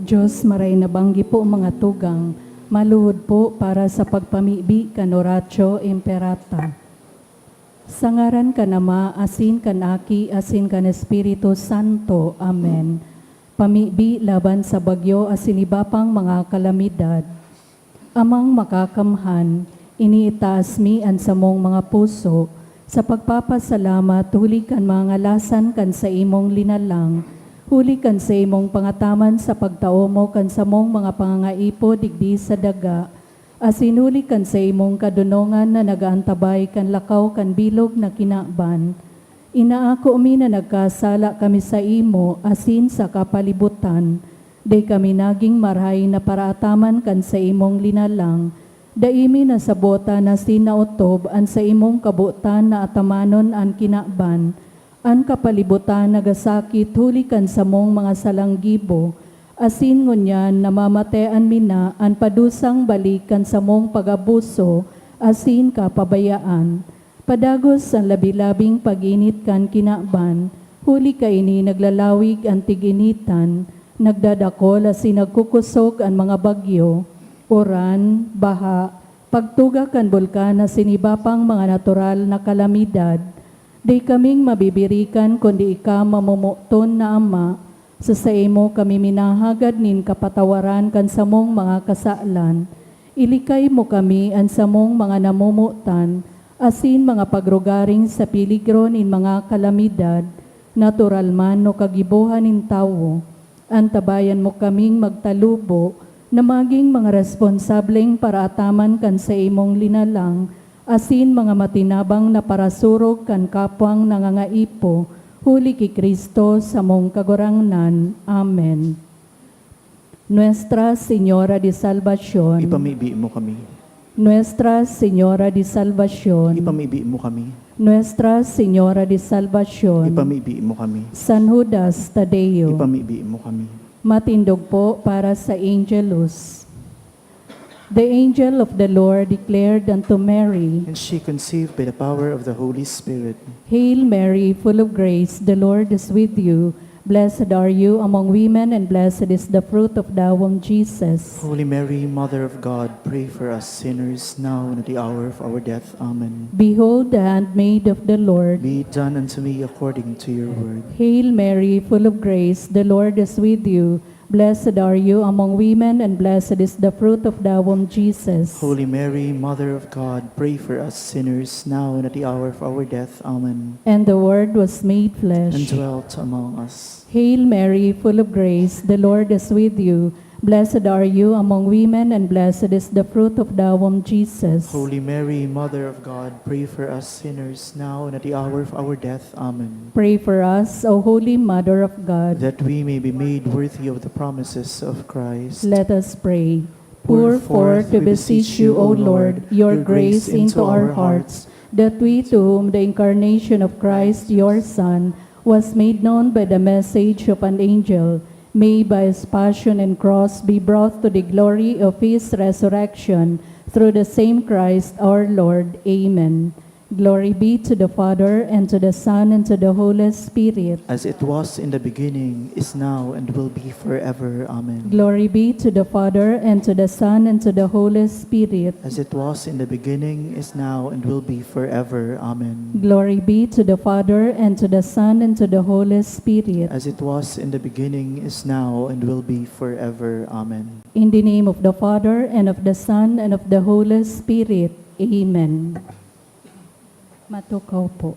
Diyos maray nabanggi po mga tugang, maluhod po para sa pagpamibi kan Oratio Imperata. Sa ngaran ka nama, asin kan Aki, asin kan Espiritu Santo. Amen. Pamibi laban sa bagyo asin iba pang mga kalamidad. Amang makakamhan, iniitaas mi an samong mga puso, sa pagpapasalamat huli kan mga ngalasan kan sa imong linalang, huli kan sa imong pangataman sa pagtao mo kan sa mong mga pangangaipo digdi sa daga, asin huli kan sa imong kadunongan na nagaantabay kan lakaw kan bilog na kinaban. Inaako mi na nagkasala kami sa imo asin sa kapalibutan, day kami naging marhay na paraataman kan sa imong linalang, daimi na sabota na sinaotob an sa imong kabutan na atamanon an kinaban, an kapalibutan nagasakit hulikan sa mong mga salanggibo, asin ngunyan namamatean mina an padusang balikan sa mong pagabuso, asin kapabayaan. Padagos ang labilabing paginit kan kinaban, huli ka ini naglalawig ang tiginitan, nagdadakol asin nagkukusog ang mga bagyo, uran, baha, pagtuga kan bulkan na sinibapang mga natural na kalamidad, di kaming mabibirikan kundi ika mamumuton na Ama, sa imo kami minahagad nin kapatawaran kan samong mga kasalan, ilikay mo kami an samong mga namumutan, asin mga pagrugaring sa piligro nin mga kalamidad, natural man no kagibuhan nin tawo, antabayan mo kaming magtalubo, na maging mga responsableng paraataman kan sa imong linalang, asin mga matinabang na parasurog kan kapwang nangangaipo, huli ki Kristo sa mong kagurangnan. Amen. Nuestra Señora de Salvación, Ipamibi mo kami. Nuestra Señora de Salvación, Ipamibi mo kami. Nuestra Señora de Salvación, Ipamibi mo kami. San Judas Tadeo, Ipamibi mo kami. matindog po para sa Angelus. The angel of the Lord declared unto Mary, And she conceived by the power of the Holy Spirit. Hail Mary, full of grace, the Lord is with you. Blessed are you among women, and blessed is the fruit of thy womb, Jesus. Holy Mary, Mother of God, pray for us sinners now and at the hour of our death. Amen. Behold the handmaid of the Lord. Be it done unto me according to your word. Hail Mary, full of grace, the Lord is with you. Blessed are you among women, and blessed is the fruit of thy womb, Jesus. Holy Mary, Mother of God, pray for us sinners now and at the hour of our death. Amen. And the Word was made And flesh. dwelt among us. Hail Mary, full of grace, the Lord is with you. Blessed are you among women, and blessed is the fruit of thy womb, Jesus. Holy Mary, Mother of God, pray for us sinners now and at the hour of our death. Amen. Pray for us, O Holy Mother of God. That we may be made worthy of the promises of Christ. Let us pray. Pour forth, we beseech you, O Lord, your grace into our hearts, that we, to whom the incarnation of Christ, your Son, was made known by the message of an angel, may by his passion and cross be brought to the glory of his resurrection, through the same Christ our Lord. Amen. Glory be to the Father, and to the Son, and to the Holy Spirit. As it was in the beginning, is now, and will be forever. Amen. Glory be to the Father, and to the Son, and to the Holy Spirit. As it was in the beginning, is now, and will be forever. Amen. Glory be to the Father, and to the Son, and to the Holy Spirit. As it was in the beginning, is now, and will be forever. Amen. In the name of the Father, and of the Son, and of the Holy Spirit. Amen. Matukaw po.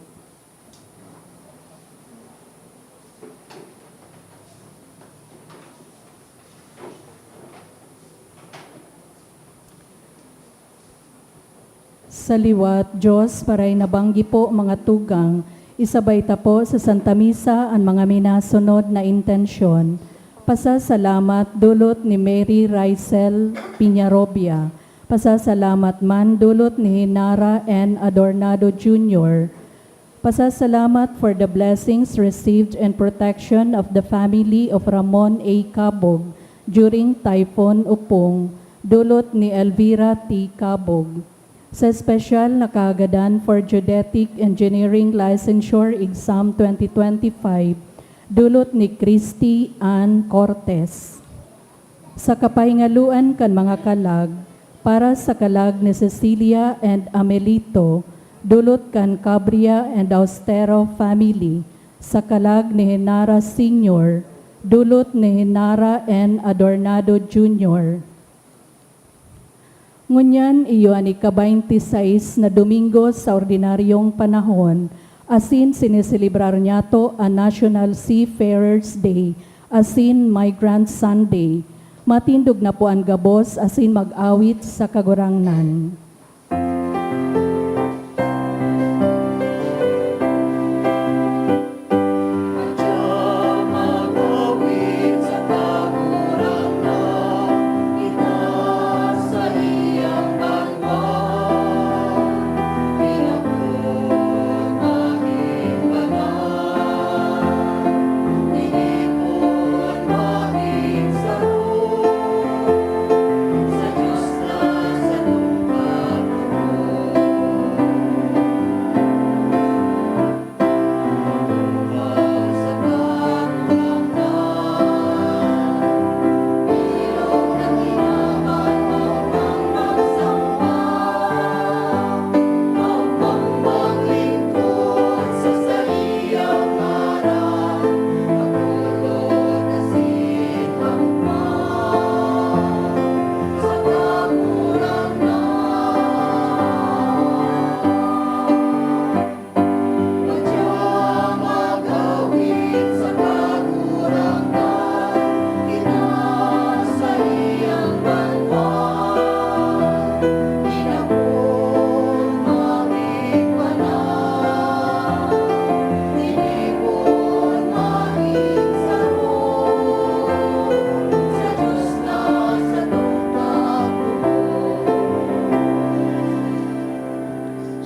Sa liwat, Diyos, paray nabanggi po mga tugang, isabay ta po sa Santa Misa ang mga minasunod na intensyon. Pasasalamat dulot ni Mary Rysel Piñarobia. Pasasalamat man dulot ni Hinara N. Adornado Jr. Pasasalamat for the blessings received and protection of the family of Ramon A. Cabog during Typhoon Upong, dulot ni Elvira T. Cabog. Sa espesyal na kaagadan for Geodetic Engineering Licensure Exam 2025, dulot ni Christy Ann Cortez. sa kapahingaluan kan mga kalag, para sa kalag ni Cecilia and Amelito, dulot kan Cabria and Austero family, sa kalag ni Henara Sr., dulot ni Henara and Adornado Jr. Ngunyan iyo ani ka-26 na Domingo sa ordinaryong panahon, asin siniselebrar niya to a National Seafarers Day, asin Migrant Sunday. Matindog na po ang gabos, asin mag-awit sa kagurangnan.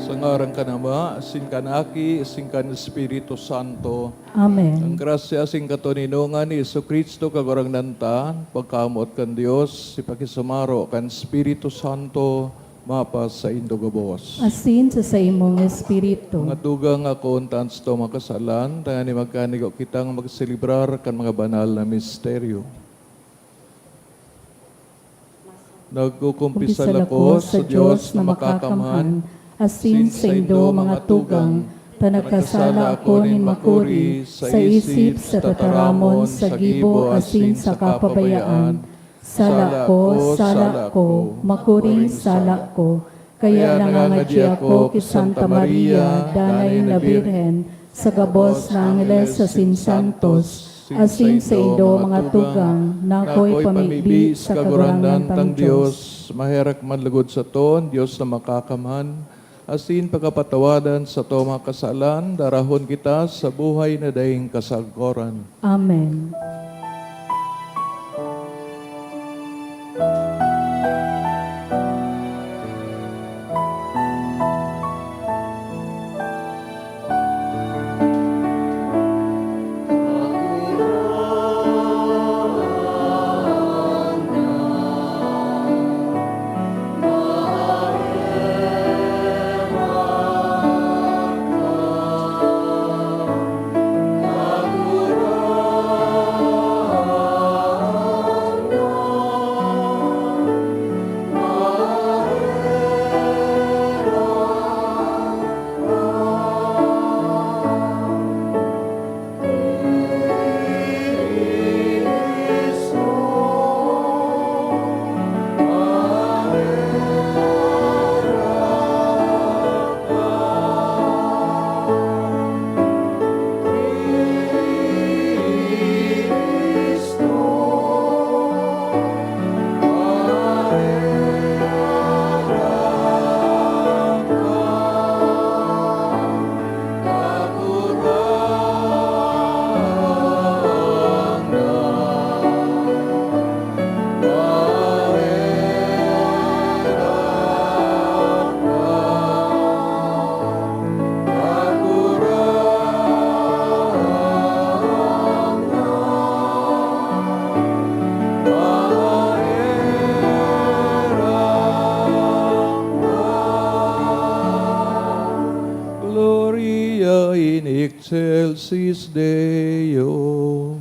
Sangaran ka nama, asin ka na Aki, asin ka na Espiritu Santo. Amen. Ang grasya asin katuninungan ni Iso Kristo kagurang nantan, pagkamot kan Dios, ipakisumaro kan Espiritu Santo, mapas sa indogabos. Asin sa imong espiritu. Mga dugang ako untans to makasalan, tangan ni magkanigo kitang magselebrar kan mga banal na misteryo. Nagkukumpisal ako sa Diyos na makakamhan, asin sa indo mga tugang, tanagkasala ako nin makuri, sa isip, sa tataramon, sa gibo, asin sa kapabayaan. Sala ko, makuring sala ko, kaya nangangadya ako kay Santa Maria, danay na Birhen, sa gabos na Angeles sa Sinsantos, asin sa indo mga tugang, nako'y pamigbi sa kagurangan tang Diyos, maherak manlugod sa ton, Diyos na makakamhan, asin pagkapatawadan sa to mga kasalan, darahon kita sa buhay na daing kasagkoran. Amen. Gloria in excelsis Deo.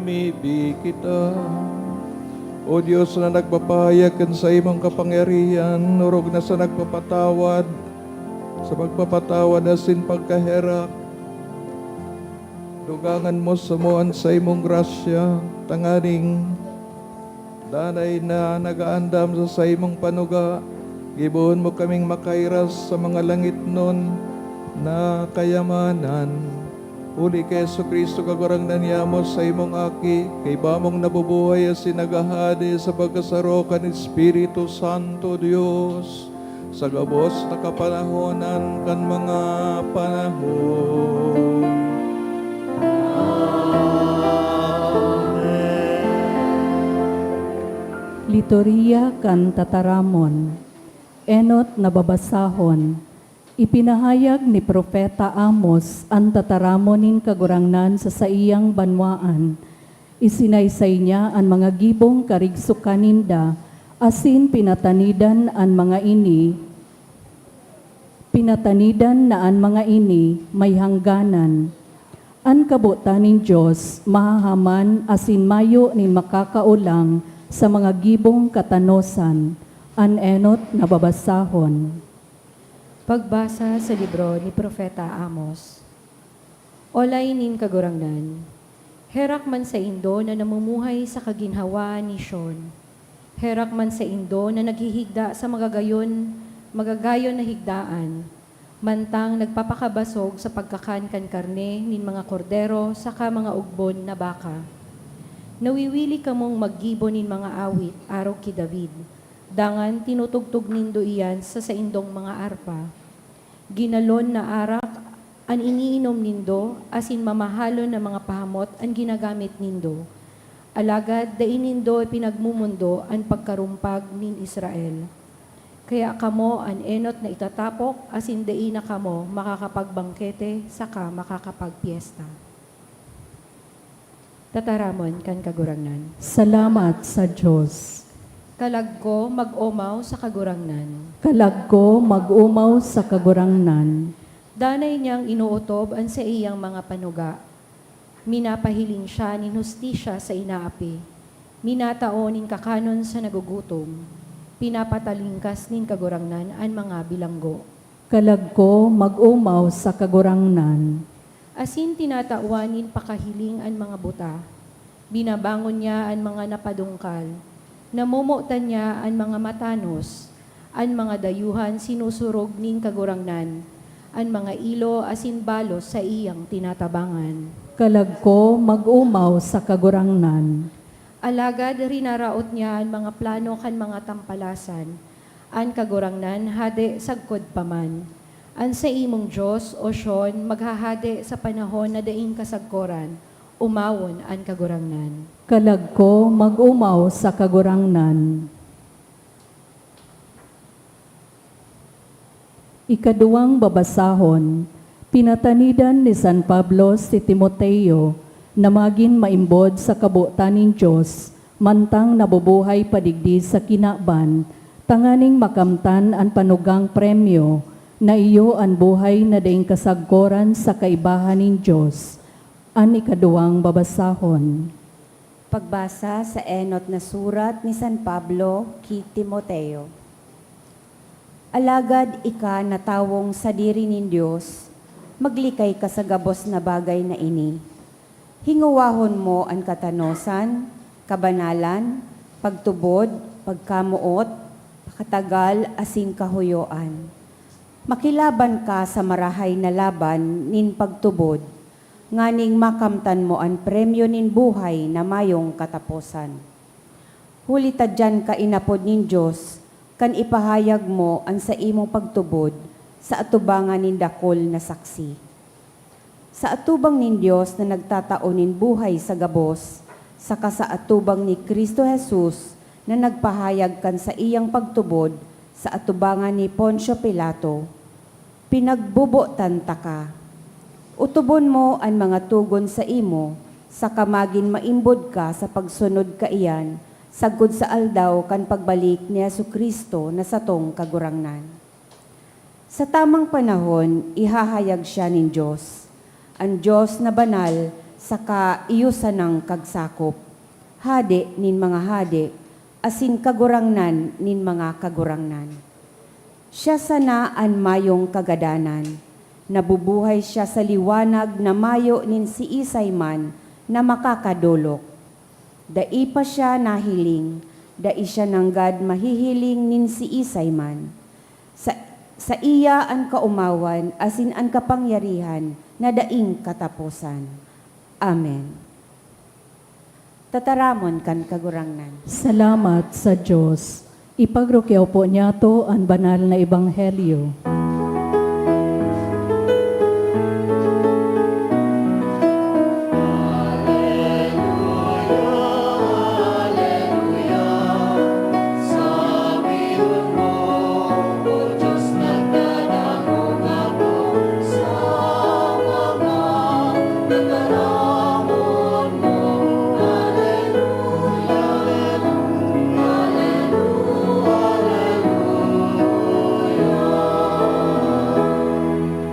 pamibi kita. O Diyos na nagpapahayag kan sa imong kapangyarihan, nurog na sa nagpapatawad, sa pagpapatawad asin pagkaherak. Dugangan mo samuan sa imong grasya, tanganing danay na nagaandam sa imong panuga. Gibuon mo kaming makairas sa mga langit nun na kayamanan. Uli kay Jesu-Kristo kagurangnan niyamo sa imong aki, kay bamong nabubuhay as sinagahadi sa pagkasaro kan Espiritu Santo Dios, sa gabos na kapanahonan kan mga panahon. Lituria kan tataramon. Enot na babasahon. Ipinahayag ni Propeta Amos ang tataramonin kagurangnan sa saiyang banwaan. Isinaysay niya ang mga gibong karigsukaninda, asin pinatanidan ang mga ini. Pinatanidan na ang mga ini may hangganan. Ang kabutan Diyos mahahaman asin mayo nin makakaulang sa mga gibong katanosan. An enot na babasahon. Pagbasa sa libro ni Propeta Amos. Olay nin kagurangnan, herak man sa Indo na namumuhay sa kaginhawa ni Sion. Herak man sa Indo na naghihigda sa magagayon na higdaan, mantang nagpapakabasog sa pagkakankan karne nin mga kordero saka mga ugbon na baka. Nawiwili kamong maggibo nin mga awit, araw ki David. Dangan tinutugtog nindo iyan sa saindong mga arpa. Ginalon na arak ang iniinom nindo, asin mamahalo na mga pahamot ang ginagamit nindo. Alagad dain nindo pinagmumundo ang pagkarumpag nin Israel. Kaya kamo an enot na itatapok, asin dain na kamo makakapagbangkete, saka makakapagpiesta. Tataramon kan kagurangnan. Salamat sa Diyos. Kalag ko mag-umaw sa kagurangnan. Kalag ko mag-umaw sa kagurangnan. Danay niyang inuutob ang sa iyang mga panuga. Minapahiling siya nin hustisya sa inaapi. Minataon nin kakanon sa nagugutom. Pinapatalingkas nin kagurangnan ang mga bilanggo. Kalag ko mag-umaw sa kagurangnan. Asin tinatauan nin pakahiling ang mga buta. Binabangon niya ang mga napadungkal. Namumutan niya ang mga matanos, ang mga dayuhan sinusurog ning kagurangnan, ang mga ilo asin balos sa iyang tinatabangan. Kalag ko mag-umaw sa kagurangnan. Alagad rinaraot niya ang mga plano kan mga tampalasan, ang kagurangnan hade sagkod paman. Ang sa imong Diyos, o Sion, maghahade sa panahon na daing kasagkoran, umawon ang kagurangnan. Kalag ko mag-umaw sa kagurangnan. Ikaduwang babasahon, pinatanidan ni San Pablo si Timoteo na maging maimbod sa kabutan ng Diyos, mantang nabubuhay padigdi sa kinaban, tanganing makamtan ang panugang premyo na iyo ang buhay na daing kasagkoran sa kaibahan ng Diyos. An ikaduwang babasahon. Pagbasa sa enot na surat ni San Pablo kay Timoteo. Alagad ika na tawong sa diri nin Diyos, maglikay ka sa gabos na bagay na ini. Hinguwahon mo ang katanosan, kabanalan, pagtubod, pagkamuot, pakatagal, asin kahuyoan. Makilaban ka sa marahay na laban nin pagtubod, nganing makamtan mo ang premyo nin buhay na mayong katapusan. Huli tadyan ka inapod nin Diyos, kan ipahayag mo ang sa imong pagtubod sa atubangan nin dakol na saksi. Sa atubang nin Diyos na nagtatao nin buhay sa gabos, saka sa atubang ni Kristo Jesus na nagpahayag kan sa iyang pagtubod sa atubangan ni Poncio Pilato, pinagbubutan ta ka. Utubon mo ang mga tugon sa imo, sa kamagin maimbod ka sa pagsunod ka iyan, sagkod sa aldaw kan pagbalik ni Jesu-Kristo na satong kagurangnan. Sa tamang panahon, ihahayag siya nin Diyos, ang Diyos na banal saka iyusan ng kagsakop, hade nin mga hade, asin kagurangnan nin mga kagurangnan. Siya sana an mayong kagadanan, nabubuhay siya sa liwanag na mayo nin si Isay man na makakadulok. Dai pa siya nahiling, dai siya nanggad mahihiling nin si Isay man. Sa iya an kaumawan, asin an kapangyarihan, na daing katapusan. Amen. Tataramon kan kagurangnan. Salamat sa Diyos. Ipagrukyaw po niya to ang banal na ebanghelyo.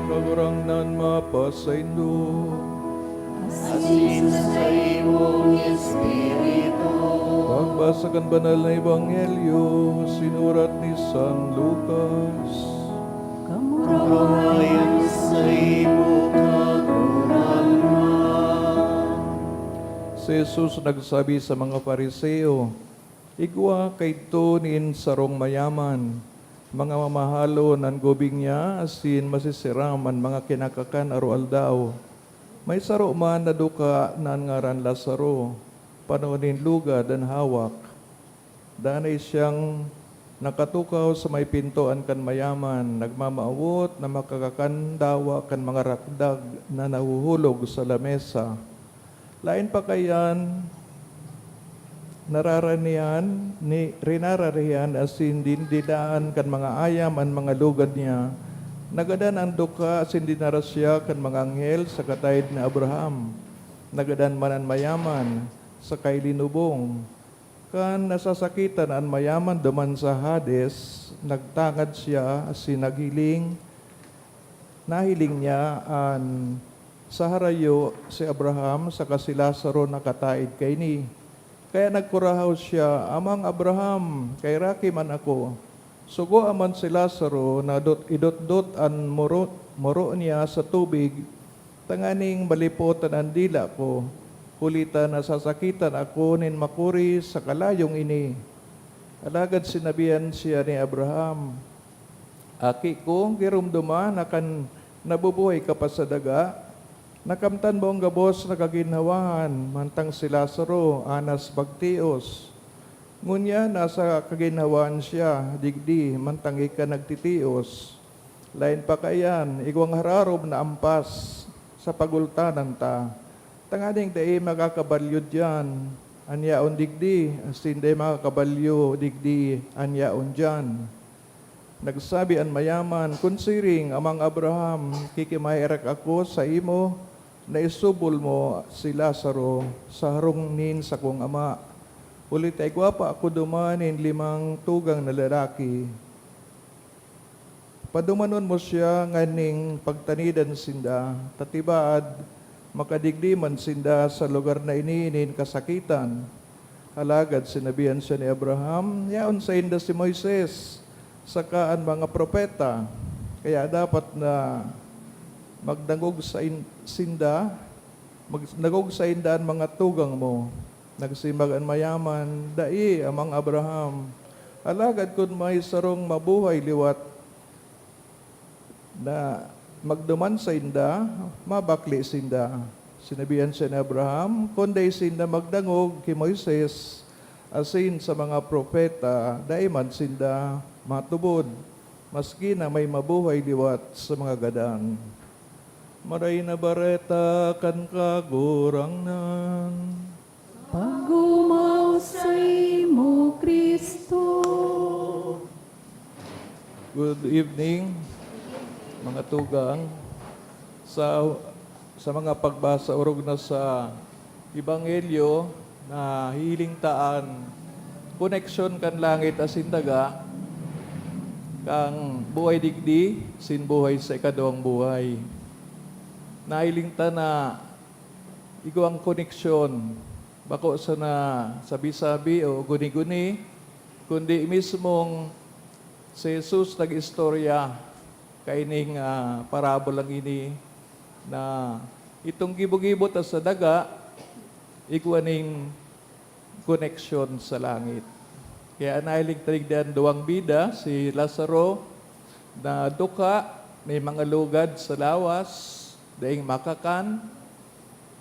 Kagurangnan mapasaindo. Pagbasa kan banal na ebanghelyo, sinurat ni San Lucas. Ayon sa imo Si Jesus nagsabi sa mga Pariseo, igwa kay tunin sarong mayaman, mga mamahalo nan gubing niya, asin masisiram ang mga kinakakan aro-aldaw. May saro man na duka nan ngaran Lazaro, panunin lugad ang hawak. Danay siyang nakatukaw sa may pintoan kan mayaman, nagmamaawot na makakakandawa kan mga rakdag na nahuhulog sa lamesa. Lain pa kayan, rinararihan asin dindidaan kan mga ayam an mga lugad niya. Nagadan ang duka asin dinarasya kan mga anghel sa katayid ni Abraham. Nagadan man ang mayaman sa kay linubong. Kan nasasakitan ang mayaman duman sa Hades, nagtangad siya asin nahiling niya an sa harayo si Abraham sa si Lazaro nakataid kay ni. Kaya nagkurahaw siya, amang Abraham, kay raki man ako. Sugo aman si Lazaro na idot-dot an moro niya sa tubig, tanganing balipotan ang dila ko. Kulita na sasakitan ako nin makuri sa kalayong ini. Alagad sinabihan siya ni Abraham, aki ko, girumduma na kan nabubuhay ka pa sa daga. Nakamtan mo ang gabos na kaginhawahan, mantang si Lazaro, anas bagtios. Ngunya, nasa kaginhawahan siya, digdi, mantang ika nagtitios. Lain pa kayan, igwang hararob na ampas sa pagultanan ta. Tanganing dahi makakabalyo dyan, anyaon digdi, asin dahi makakabalyo digdi, anyaon dyan. Nagsabi ang mayaman, kunsiring amang Abraham, kikimairak ako sa imo, na isubol mo si Lazaro sa harungnin sa kong ama. Ulit ay gwapa ako dumanin 5 tugang na lalaki. Padumanon mo siya nganing pagtanidan sinda, tatibaad, makadigdiman sinda sa lugar na iniinin kasakitan. Halagad sinabihan siya ni Abraham, yaon sa inda si Moises, sakaan mga propeta, kaya dapat na magdangog sa indaan mga tugang mo. Nagsimag ang mayaman, dai amang Abraham. Alagad kun may sarong mabuhay liwat na magduman sa inda, mabakli sinda. Sinabihan siya ni Abraham, kunday sinda magdangog kay Moises, asin sa mga propeta, dai man sinda matubod, maski na may mabuhay liwat sa mga gadang. Maray na bareta kan kagurangnan. Pagumaw sa imo, Kristo. Good evening, mga tugang. Sa mga pagbasa urog na sa Ebanghelyo na hiling taan, koneksyon kan langit asin daga, kang buhay digdi, sin buhay sa ikaduhang buhay. Nahiling ta na iguang koneksyon. Bako sa na sabi-sabi o guni-guni, kundi mismong si Jesus nag-istorya kaining parabolang ini na itong gibog-gibot sa daga, iguaning koneksyon sa langit. Kaya nailing taligdan duwang bida, si Lazaro na duka, may mga lugad sa lawas, daing makakan,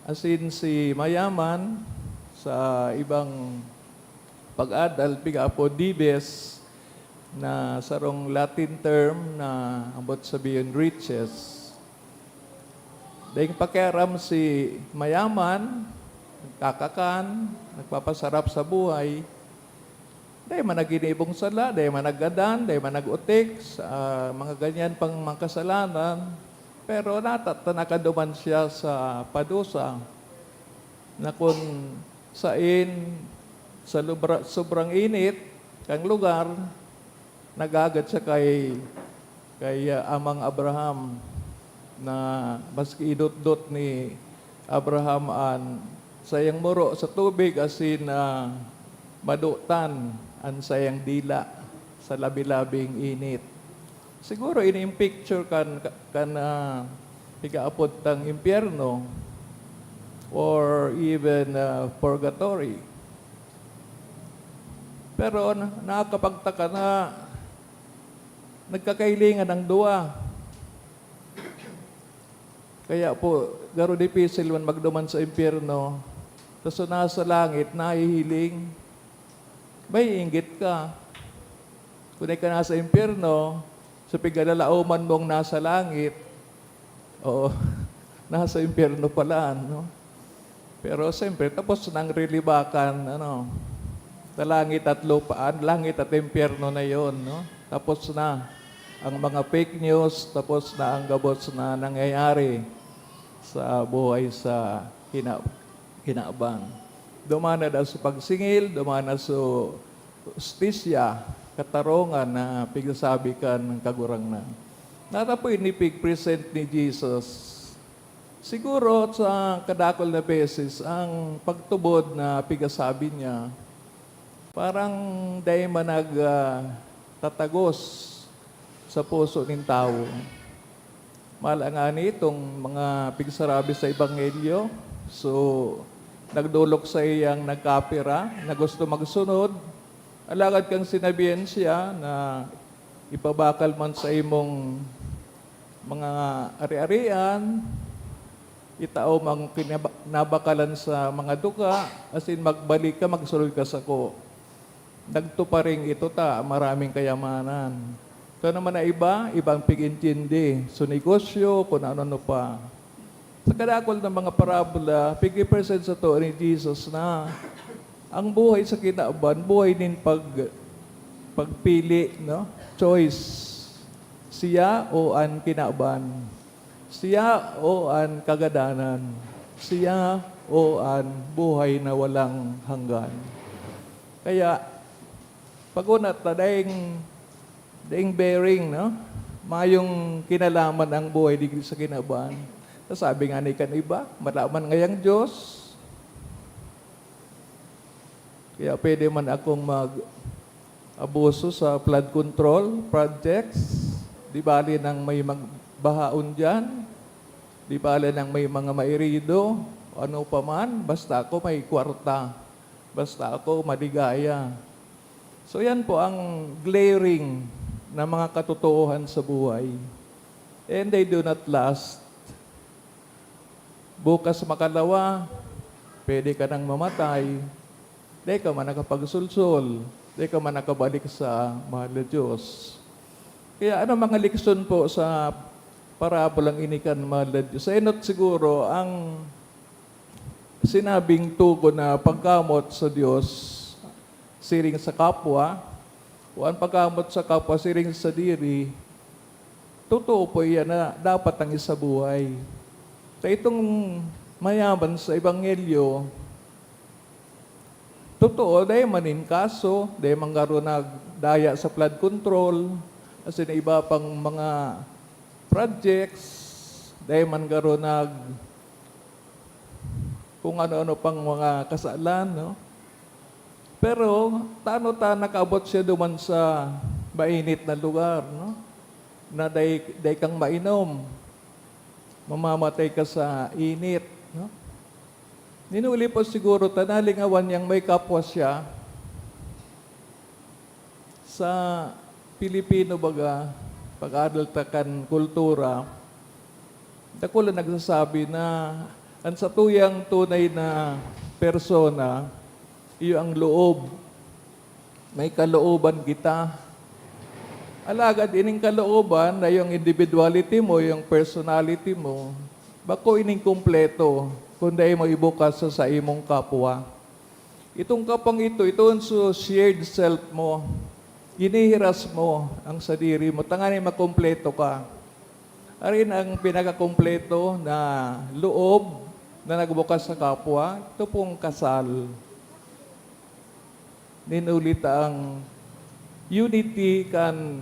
asin si mayaman sa ibang pag-adal, pigapo dibes, na sarong Latin term na ambot sabihin riches. Daing pakiaram si mayaman, nagkakakan, nagpapasarap sa buhay, dahi managinibong sala, dahi managadan, dahi managutik, sa mga ganyan pang mga kasalanan, pero natatanakanduman siya sa padusa na kung sain sa sobrang init kang lugar, nagagad siya kay amang Abraham na maski idot-dot ni Abraham an sayang muro sa tubig asin madutan an sayang dila sa labi-labing init. Siguro ini picture kan higaapod tang impyerno or even purgatory. Pero nakakapagtaka na nagkakailingan ang dua. Kaya po, garo dipisil man magduman sa impyerno, tapos nasa langit, nahihiling, may inggit ka. Kung ka nasa impyerno, sa pigalalauman mong nasa langit, o nasa impyerno pala, no? Pero siyempre, tapos nang rilibakan, sa langit at lupaan, langit at impyerno na yon, no? Tapos na ang mga fake news, tapos na ang gabos na nangyayari sa buhay sa hinabang. Dumana na sa pagsingil, dumana sa justisya, katarungan na pigsasabi ka ng kagurang na. Natapoy ni pig-present ni Jesus. Siguro sa kadakol na beses, ang pagtubod na pigasabi niya, parang dahil manag tatagos sa puso ng tao. Malangani itong mga pigsarabi sa Ebanghelyo. So, nagdulok sa iyang nagkapira na gusto magsunod. Alagad kang sinabihan siya na ipabakal man sa imong mga ari-arian, itao mang nabakalan sa mga duka, asin magbalik ka, magsulod ka sa ko. Nagtuparing ito maraming kayamanan. Ito naman na ibang pig-intindi. So negosyo, kung ano pa. Sa kadakol ng mga parabola, pig-present sa to ni Jesus na ang buhay sa kinaaban, buhay din pagpili, no? Choice. Siya o ang kinaaban. Siya o ang kagadanan. Siya o ang buhay na walang hanggan. Kaya, pag-unat na daing bearing, no? Mayong kinalaman ang buhay di sa kinaban. Sabi nga ni iba, malaman ngayang Diyos. Kaya pwede man akong mag-abuso sa flood control projects. Di bali nang may magbahaon dyan. Di bali nang may mga mairido. Ano pa man, basta ako may kwarta. Basta ako maligaya. So yan po ang glaring na mga katotohanan sa buhay. And they do not last. Bukas makalawa, pwede ka nang mamatay. Di ka man nakapagsulsul. Di ka man nakabalik sa mahal na Diyos. Kaya ano mga leksyon po sa parabolang inikan mahal na Diyos? Sa inot siguro, ang sinabing tugon na pagkamot sa Diyos, siring sa kapwa, o ang pagkamot sa kapwa, siring sa diri, totoo po yan na dapat ang isa buhay. Sa itong mayaman sa Ebanghelyo, totoo, dahil manin kaso, dahil manggaro nagdaya sa flood control, as in iba pang mga projects, dahil manggaro kung ano-ano pang mga kasalan, no? Pero, tano ta nakaabot siya duman sa mainit na lugar, no? Na day kang mainom. Mamamatay ka sa init, no? Ninuli po siguro, tanalingawan niyang may kapwa siya sa Pilipino baga, pag-adultakan kultura, dako lang nagsasabi na ang sa tuyang tunay na persona, iyo ang loob. May kalooban kita. Alagad ining kalooban na yung individuality mo, yung personality mo, bako ining kumpleto, kundi mo ibukas sa imong kapwa. Itong kapang ito so shared self mo. Ginihiras mo ang sadiri mo. Tangani makompleto ka. Arin ang pinakakompleto na loob na nagbukas sa kapwa, ito pong kasal. Ninulit ang unity kan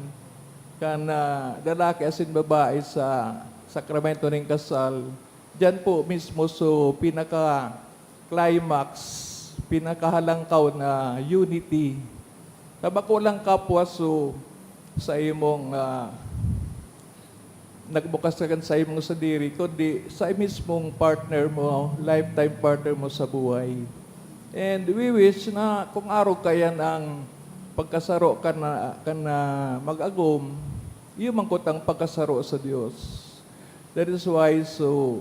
lalaki asin babae sa sakramento ng kasal. Diyan po mismo so pinaka-climax, pinakahalangkaw na unity. Tabako lang kapwa so sa imong nagbukas ka sa imong sadiri, kundi sa mismong partner mo, lifetime partner mo sa buhay. And we wish na kung araw kaya ang pagkasaro ka na mag-agom, yung mangkotang pagkasaro sa Diyos. That is why, so,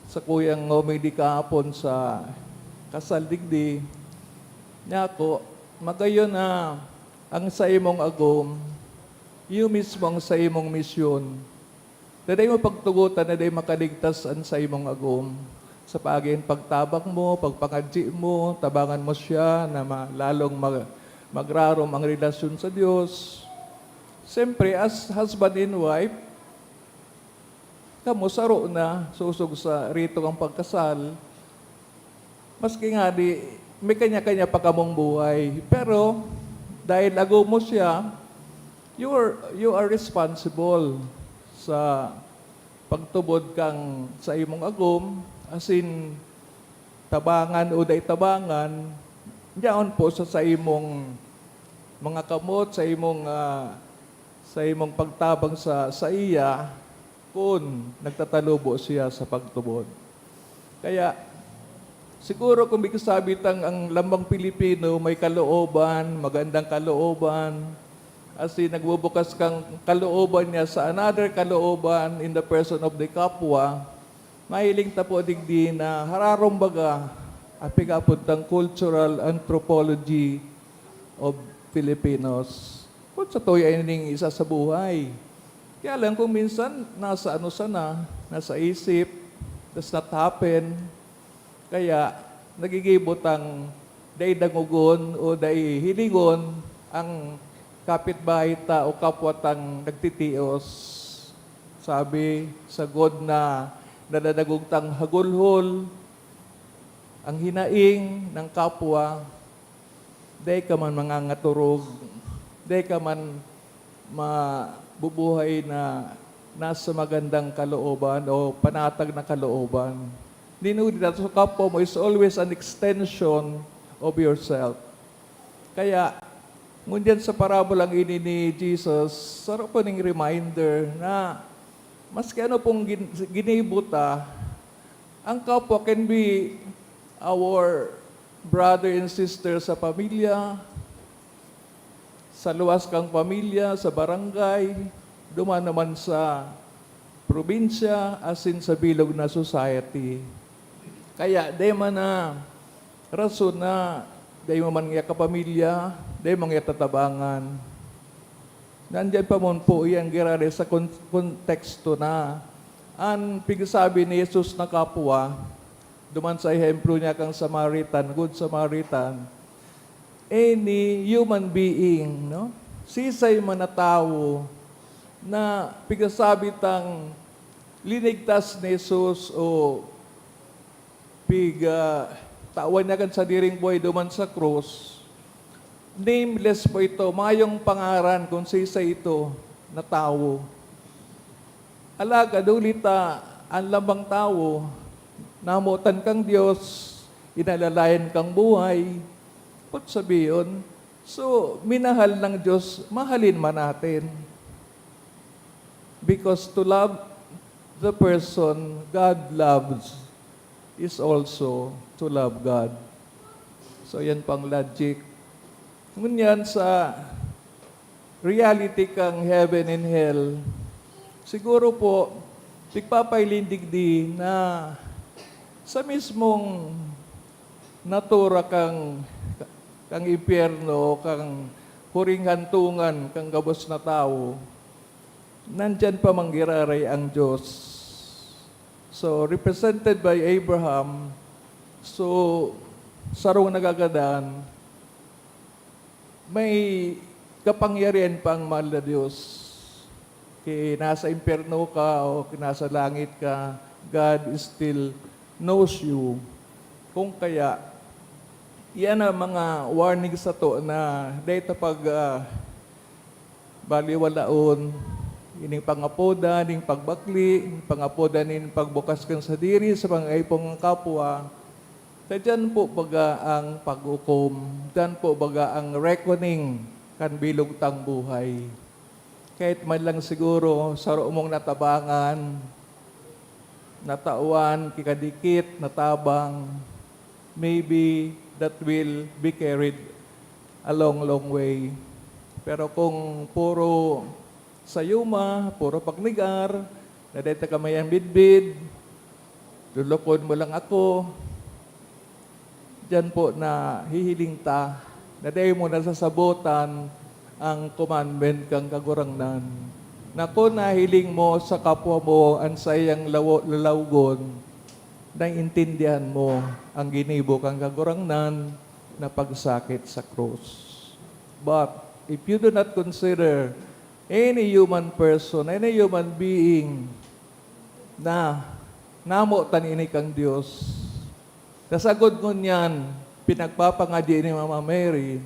sa kuyang ngomidi kahapon sa kasal digdi, niya ako, magayon na ang sa imong agom, yung mismong sa imong misyon, na day mo pagtugutan, na day makaligtas ang sa imong agom. Sa pagin pagtabak mo, pagpangadji mo, tabangan mo siya na lalong magrarom ang relasyon sa Diyos. Siyempre, as husband and wife, kamo saro na, susog sa rito ang pagkasal. Maski nga may kanya-kanya pa kamong buhay. Pero, dahil agom mo siya, you are responsible sa pagtubod kang sa imong agom, asin tabangan o day tabangan, diyan po sa imong mga kamot, sa imong pagtabang sa iya, kung nagtatalubo siya sa pagtubod. Kaya, siguro kung bigkasabi ang lambang Pilipino may kalooban, magandang kalooban, as in nagbubukas kang kalooban niya sa another kalooban in the person of the kapwa, mahiling tapo digdi na hararombaga apigapod ng cultural anthropology of Filipinos. Kung sa to'y ay ning isa sa buhay. Kaya lang kung minsan nasa nasa isip, does not happen. Kaya nagigibot ang day dangugon o day hilingon ang kapitbahay ta o kapwatang nagtitios. Sabi sa God na nadadagugtang hagulhol, ang hinaing ng kapwa, day ka man mangangaturog, day ka man mabubuhay na nasa magandang kalooban o panatag na kalooban. Dinudi na sa kapwa mo is always an extension of yourself. Kaya, ngunyan sa parabolang ini ni Jesus, sarap po ng reminder na maski ano pong ginibuta, ang kapwa can be our brother and sister sa pamilya, sa luwas kang pamilya, sa barangay, duman naman sa probinsya, asin sa bilog na society. Kaya, di man na rason na di mo man nga kapamilya, di mo nga tatabangan. Nandiyan pa mon po iyan girare sa konteksto na ang pigsabi ni Jesus na kapwa, duman sa ehemplo niya kang Samaritan, good Samaritan, any human being, no? Sisay man na tao na pigsabi tang linigtas ni Jesus o tawan niya kan sa diring buhay duman sa cross, nameless po ito, mayong pangaran kung sisa ito na tao. Alaga, dulita, ang lambang tao, namutan kang Diyos, inalalayan kang buhay. Put sabihin, so minahal ng Diyos, mahalin man natin. Because to love the person God loves is also to love God. So yan pang logic. Ngunyan sa reality kang heaven and hell, siguro po, tigpapailindig di na sa mismong natura kang impyerno, kang huring hantungan, kang gabos na tao, nandyan pa manggiraray ang Diyos. So, represented by Abraham, so, sarong nagagadan, may kapangyarihan pang mahal na Diyos. Kaya nasa impyerno ka o nasa langit ka, God still knows you. Kung kaya, yan ang mga warning sa to na dahil pag baliwalaon, ining pangapoda, ining pagbakli, ining pangapoda, ining pagbukas kang sa diri sa mga ipong kapwa, dyan po baga ang pag-ukom, dyan po baga ang reckoning kan bilog tang buhay. Kahit man lang siguro sa mong natabangan, natawan, kikadikit, natabang, maybe that will be carried a long, long way. Pero kung puro sayuma, puro pagnigar, nadeta ka mayang bidbid, lulukod mo lang ako, diyan po na hihiling ta, na dahil mo nasasabutan ang commandment kang kagurangnan. Na kung nahiling mo sa kapwa mo ang sayang lalawgon, naiintindihan mo ang ginibo kang kagurangnan na pagsakit sa krus. But if you do not consider any human person, any human being na namo tanini kang Diyos, nasagod mo niyan, pinagpapangadi ni Mama Mary,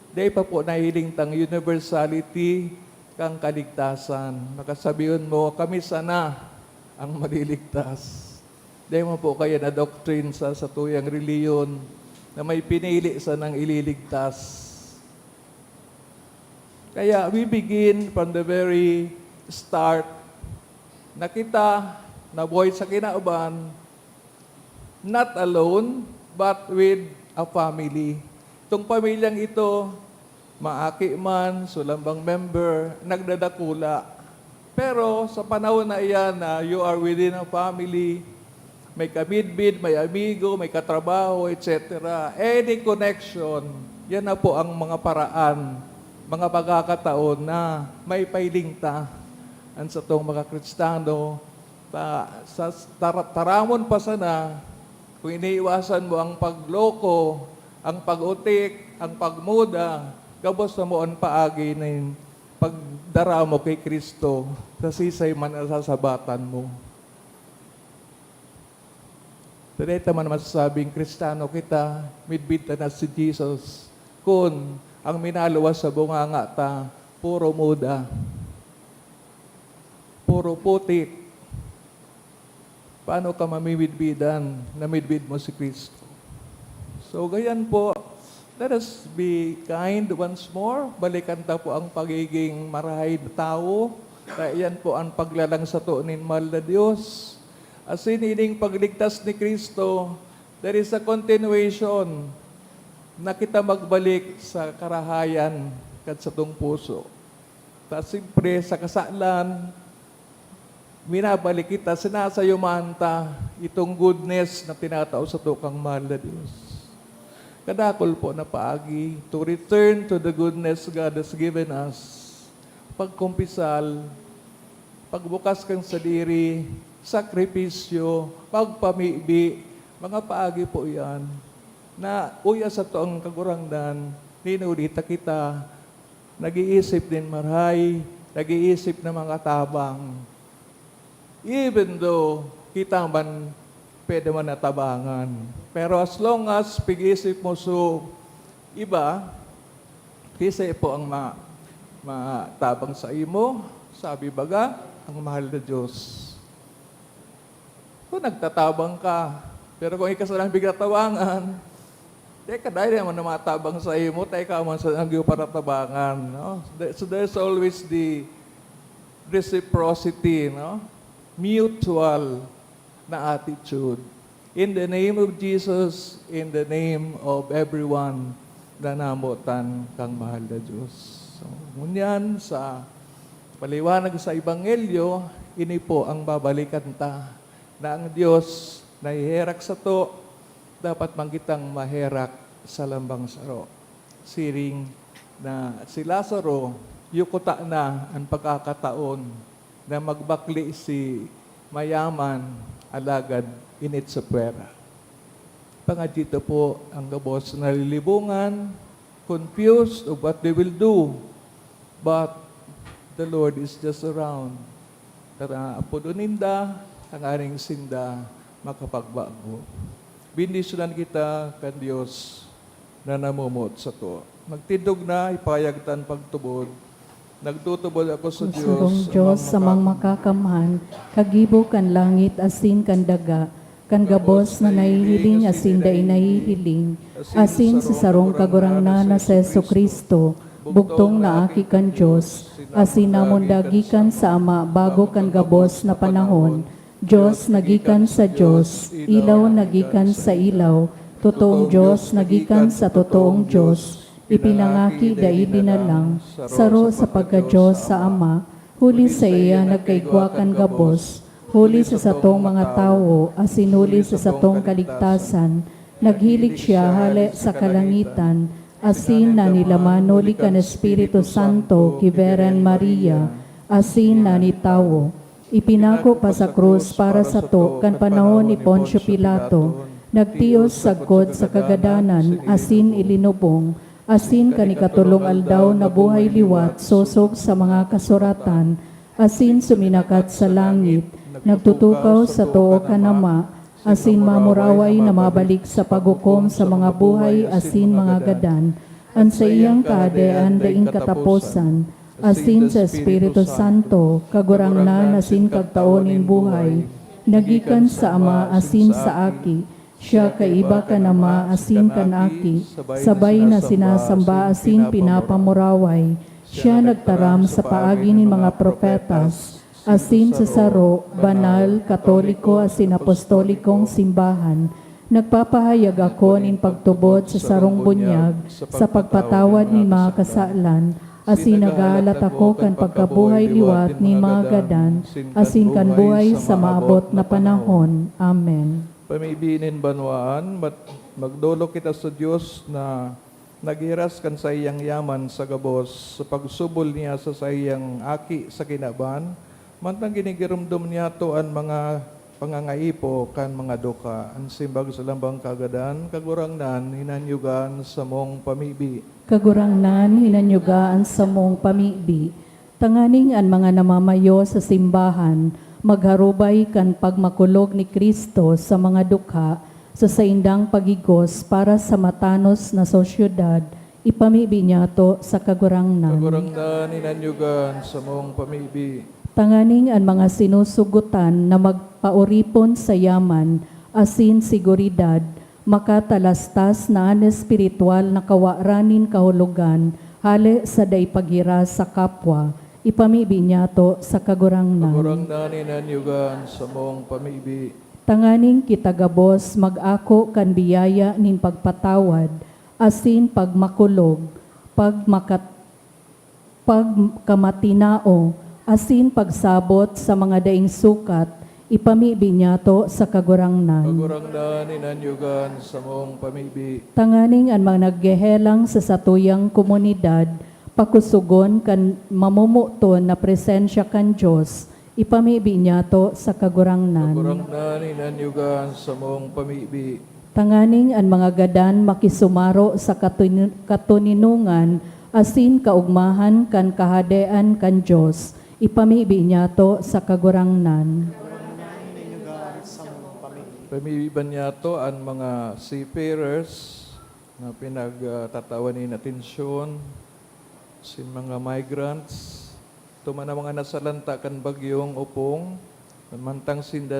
dahil pa po nahiling tang universality kang kaligtasan. Makasabihin mo, kami sana ang maliligtas. Dahil mo po kaya na doctrine sa tuyang reliyon na may pinili sa nang ililigtas. Kaya we begin from the very start na kita nabuhay sa kinauban, not alone, but with a family. Itong pamilyang ito, maaki man, sulambang member, nagdadakula. Pero sa panahon na iyan na you are within a family, may kabidbid, may amigo, may katrabaho, etc. Any connection, yan na po ang mga paraan, mga pagkakataon na may pailingta ang sa itong mga Kristiyano. Sa taramon pa sana, kung iniiwasan mo ang pagloko, ang pag-utik, ang pagmuda, gabos na mo ang paagi na pagdara mo kay Kristo, sa sisay man ang sasabatan mo. Dito man masasabing, Kristiyano kita, midbid na si Jesus, kung ang minaluwas sa bunganga ta, puro muda, puro putik. Paano ka mamimidbidan na midbid mo si Kristo? So, gayan po, let us be kind once more. Balikan ta po ang pagiging marahay na tao. Kaya yan po ang paglalang sa tuunin mahal na Diyos. As inining pagligtas ni Kristo, there is a continuation na kita magbalik sa karahayan kat sa tong puso. Tapos siyempre sa kasalan, minabalik kita, sinasayumanta itong goodness na tinatao sa tukang mahal na Diyos. Kadakol po na paagi to return to the goodness God has given us. Pagkumpisal, pagbukas kang sa diri, sakripisyo, pagpamibi, mga paagi po yan, na uya sa toong kagurangdan, ninulita kita, nag-iisip din marhay, nag-iisip na mga tabang. Even though kita man pwede man natabangan. Pero as long as pag-iisip mo so iba, kisa po ang matabang sa imo, sabi baga, ang mahal na Diyos. Kung nagtatabang ka, Pero kung ikasalang bigatawangan, teka, dahil naman na matabang sa imo, teka man sa nagyo para tabangan. No? So there's always the reciprocity, no? Mutual na attitude. In the name of Jesus, in the name of everyone na namutan kang mahal na Diyos. So, ngunyan sa paliwanag sa Ebanghelyo, ini po ang babalikan ta na ang Diyos na iherak sa to, dapat manggitang maherak sa lambang saro. Siring na si Lazaro, yukuta na ang pagkakataon na magbakli si mayaman alagad init sa pwera. Pangadito po ang gabos na lilibungan, confused of what they will do. But the Lord is just around. Tara, apuduninda, ang aring sinda, makapagbago. Bindisyonan kita kan Diyos na namumot sa to. Magtindog na, ipayagtan pagtubod. Nagtutubod ako sa Sarong Diyos amang makakamhan, kagibo kan langit asin kan daga, kan gabos na nahihiling asin da inahihiling, asin sa sarong kagurangnan na sa Jesucristo, bugtong na aki kan Diyos, asin namon dagikan sa Ama bago kan gabos na panahon, Diyos nagikan sa Diyos, ilaw nagikan sa ilaw, totoong Diyos nagikan sa totoong Diyos, ipinangaki daili na lang, saro sa pagka-Diyos sa Ama, huli sa iya nagkaigwakan gabos, huli sa satong mga tao, asinuli sa satong kaligtasan, naghilig siya hali sa kalangitan, asin na nilamanuli kan Espiritu Santo, kiberan Maria, asin na ni tao. Ipinako pa sa krus para sa to, kan panahon ni Poncio Pilato, nagtiyos sagkod sa kagadanan, asin ilinubong, asin kanikatulong aldaw na buhay liwat, sosog sa mga kasuratan, asin suminakat sa langit, nagtutukaw sa too kanama, asin mamuraway na mabalik sa pagukom sa mga buhay, asin mga gadan, an sa iyang kaadaan daing katapusan, asin sa Espiritu Santo, kagurangnan asin kagtaonin buhay, nagikan sa Ama asin sa Aki, siya kaiba ka nama asin kan Aki, sabay na sinasamba asin pinapamuraway, siya nagtaram sa paagi ni mga propetas, asin sa saro, banal, katoliko asin apostolikong simbahan, nagpapahayag ako nin pagtubod sa sarong bunyag, sa pagpatawad ni mga kasalan, asin nagalat ako kan pagkabuhay liwat ni mga gadan, asin kan buhay sa maabot na panahon. Amen. Pamibinin banwaan, magdolo kita sa Diyos na naghiras kan sa iyang yaman sa gabos, sa pagsubol niya sa iyang aki sa kinaban, mantang ginigirumdum niya to ang mga pangangaipo kan mga duka, ang simbag sa lambang kagadan, kagurangnan, hinanyugan sa mong pamibi. Kagurangnan, hinanyugaan sa mong pamibi, tanganing ang mga namamayo sa simbahan, magharubay kan pagmakulog ni Kristo sa mga dukha, sa saindang pagigos para sa matanos na sosyudad, ipamibi niya to sa kagurangnan. Kagurangnan, hinanyugan sa mong pamibi. Tanganing ang mga sinusugutan na magpauripon sa yaman, asin siguridad, makatalastas na an espiritual na kawaranin kahulugan, hali sa day paghira sa kapwa, ipamibi niya to sa kagurangnan. Kagurangnan, hinanyugan sa mong pamibi. Tanganing kitagabos mag-ako kan biyaya nin pagpatawad, asin pagmakulog, pagkamatinao, asin pagsabot sa mga daing sukat, ipamibi niya to sa kagurangnan. Kagurangnan, hinanyugan sa mong pamibi. Tanganing ang mga naggehelang sa satuyang komunidad, pakusugon kan mamumuton na presensya kan Diyos, ipamibi niya to sa kagurangnan. Kagurangnan, hinanyugan sa mong pamibi. Tanganing ang mga gadan makisumaro sa katuninungan, asin kaugmahan kan kahadean kan Diyos, ipamibi niya to sa kagurangnan. Pamibiban niya to ang mga seafarers na pinagtatawan ni atensyon, si mga migrants, tuman na mga nasalanta kan bagyong upong, mantang sinda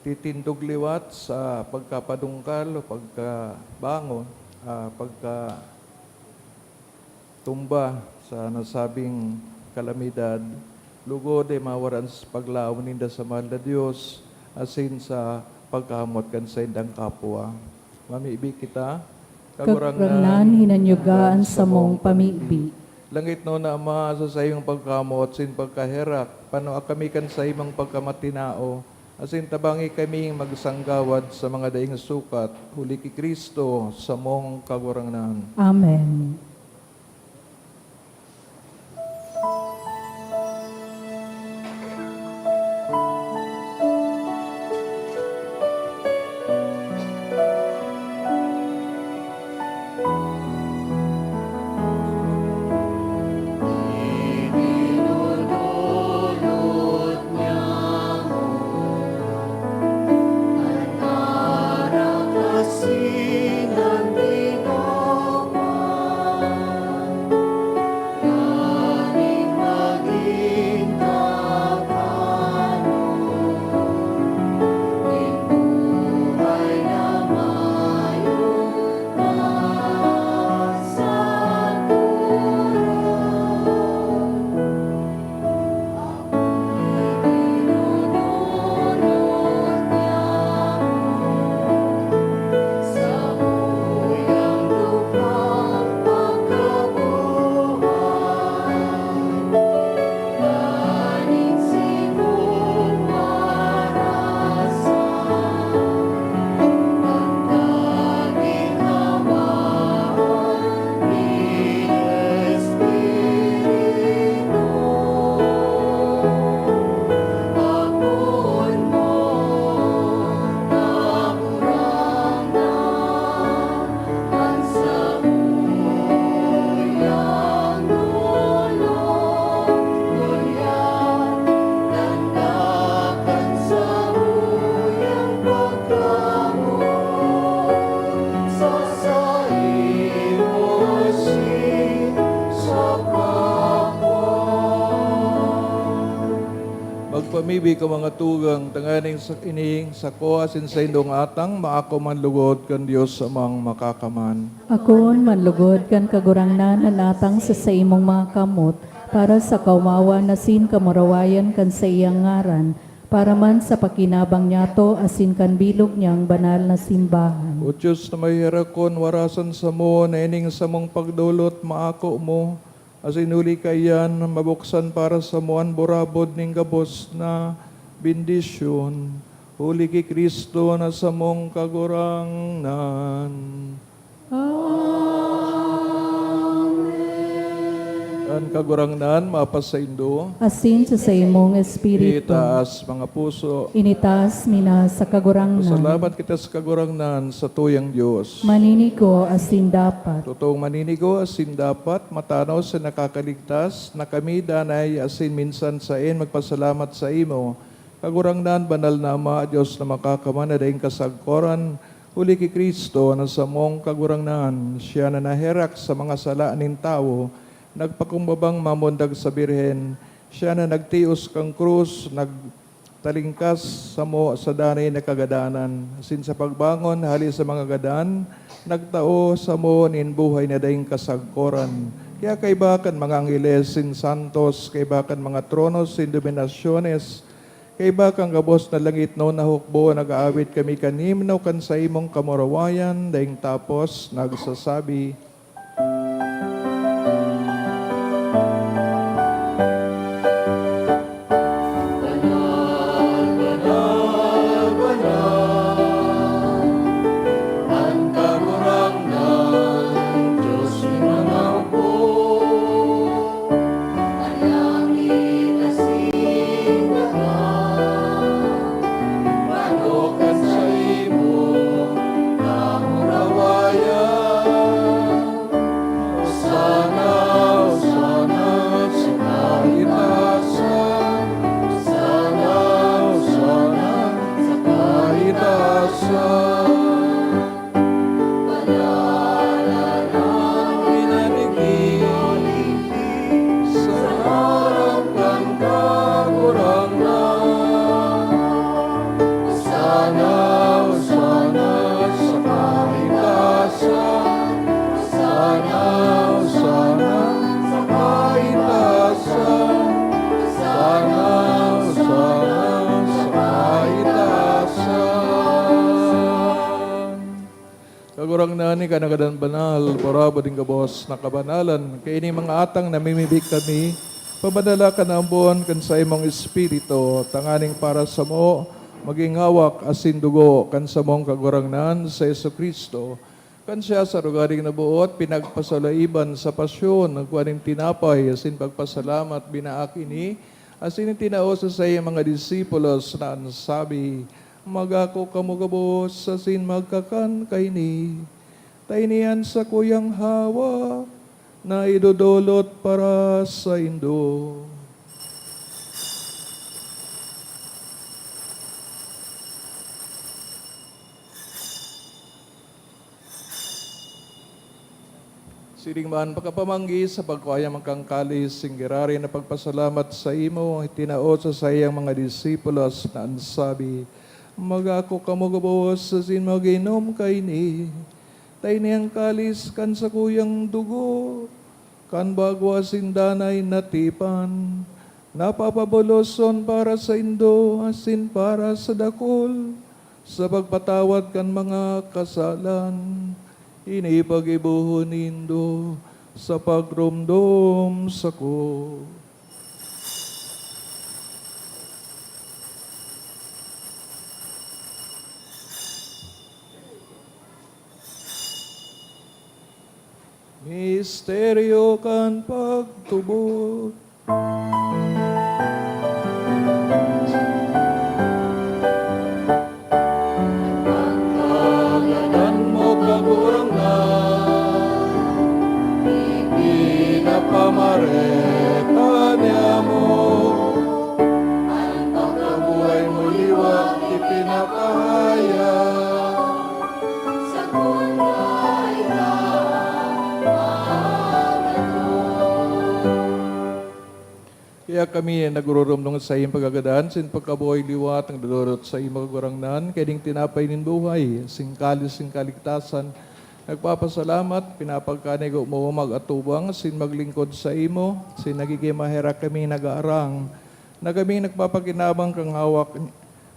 titindog liwat sa pagkapadungkal o pagkabangon, pagkatumba sa nasabing kalamidad. Lugod ay mawaran sa paglaom ninda sa mahal na Diyos, asin sa pagkamot kan sa indang kapwa. Mamiibig kita, Kagurangnan hinanyugaan sa mong pamibi. Langit no na Ama, sa sayong pagkamot, sin pagkaherak, pano kami kan sa imong pagkamatinao, asin tabangi kami magsanggawad sa mga daing sukat, huli ki Kristo sa mong kagurangnan. Amen. Magpamibi ka mga tugang, tanganing sa ining sa asin sa indong atang, maako man lugod kan Diyos amang makakaman. Akoon manlugod kan kagurangnan anatang sa imong mga kamot, para sa kaumawa na sin kamurawayan kan sa iyang ngaran, para man sa pakinabang niyato asin kan bilog niyang banal na simbahan. O Diyos na may hirakon, warasan sa mo, na ining sa mong pagdulot, maako mo, asin uli kayan, mabuksan para sa muan borabod ning gabos na bendisyon. Huli ki Kristo na sa mong kagurangnan. Ang kagurangnan, mapas sa indo, Asin sa imong espiritu, itaas mga puso. initas mina sa kagurangnan. Salamat kita sa kagurangnan sa tuyang Diyos. Maninigo asin dapat. Totoong maninigo asin dapat matanaw sa nakakaligtas na kami danay asin minsan sa magpasalamat sa imo. Kagurangnan banal na Ama, Diyos na makakaman na daing kasagkoran, huli ki Kristo na sa mong kagurangnan, siya na naherak sa mga sala nin tao, nagpakumbabang mamundag sa birhen, siya na nagtios kang krus, nagtalingkas sa mo sa danay na kagadanan. Asin sa pagbangon, hali sa mga gadan, nagtao sa mo nin buhay na daing kasagkoran. Kaya kaibakan mga angeles sin santos, kaibakan mga tronos sin dominasyones, kaibakan gabos na langit no nahukbo, nag-aawit kami kanimno kan sa imong kamurawayan, daing tapos nagsasabi, Kagurang nani ka nagadan banal, porabo din kabos na kabanalan. Kaya ini mga atang namimibig kami, pamadala ka na ambon kan sa imong espiritu, tanganing para sa mo, maging hawak asin dugo kan sa mong kagurang nan sa Yesu Kristo. Kan siya sa rugaring nabuot, pinagpasalaiban sa pasyon, nagkuhaning tinapay, asin pagpasalamat, binaakini, asin tinaos sa iyang mga disipulos na sabi, magako kamugabos asin magkakan kaini. Tainian sa kuyang hawa na idudulot para sa Indo. Siring man pagkapamanggi sa pagkuhaya magkangkalis, singgirari na pagpasalamat sa imo, itinaot sa iyang mga disipulos na ansabi, magako kamugabos asin maginom kaini. Tay niyang kalis kan sa kuyang dugo, kan bagwa sindanay natipan, napapaboloson para sa Indo, asin para sa dakol, sa pagpatawad kan mga kasalan, inipag-ibuhon Indo, sa pagrumdom sa ko. Misteryo kan pagtubod. Pagladan mo kagurangan, pinapamareta niya mo. Ang pagkabuhay mo liwat, ipinapahaya. Sa kulay na kaya kami nagururumdong sa iyong pagagadaan, sin pagkabuhay liwat, ang dudurot sa iyong magagurangnan, kaya tinapay nin buhay, singkalis, singkaligtasan, nagpapasalamat, pinapagkanig mo mag-atubang, sin maglingkod sa imo, sin nagigimahera kami nag-aarang, na kami nagpapakinabang kang hawak,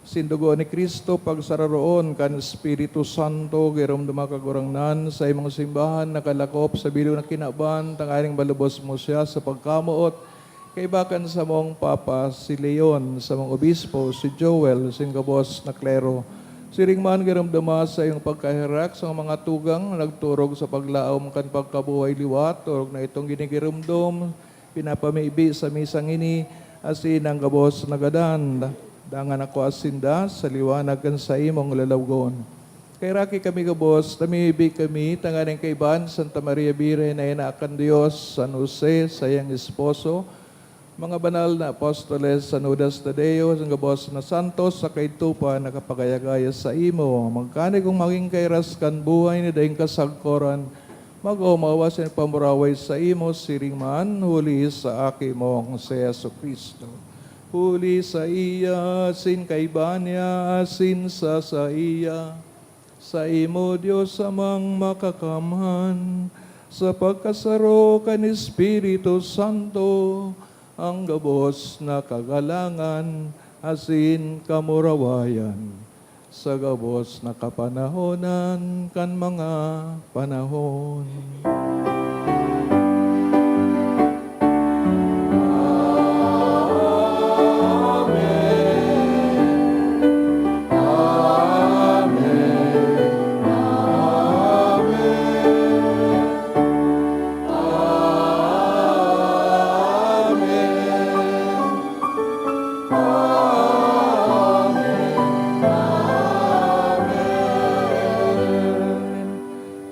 sin dugo ni Kristo, pagsararoon, kan Espiritu Santo, girom dumakagurangnan, sa imong simbahan, nakalakop, sa bilog na kinaban, tangaling balubos mo siya sa pagkamuot, kaibakan sa mong Papa, si Leon, sa mong Obispo, si Joel, singkabos na klero. Siring man giramdama sa iyong pagkahirak sa mga tugang nagturog sa paglaom kan pagkabuhay liwat, turog na itong ginigiramdom, pinapamibi sa misang ini, asin ang kabos na gadan, dangan ako asinda sa liwanag kan sa imong lalawgon. Kay raki kami kabos, tamibi kami, tanganing kaiban, Santa Maria Bire na inaakan Diyos, San Jose, sa iyang esposo, mga banal na apostoles, Sanudas Tadeo, ang gabos na santos, sa kaitupa, nakapagayagaya sa imo. Magkani kung maging kairas kan buhay ni daing kasagkoran, mag-umawa sa pamuraway sa imo, siring man, huli sa aki mong si Yesu Kristo. Huli sa iya, sin kaibanya, asin sa iya, sa imo Diyos amang makakamhan, sa pagkasaro kan Espiritu Santo, ang gabos na kagalangan, asin kamurawayan, sa gabos na kapanahonan, kan mga panahon.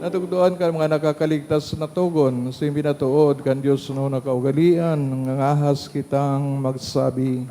Natugduan ka mga nakakaligtas na tugon, sa binatuod kan Diyos no nakaugalian, ngangahas kitang magsabi.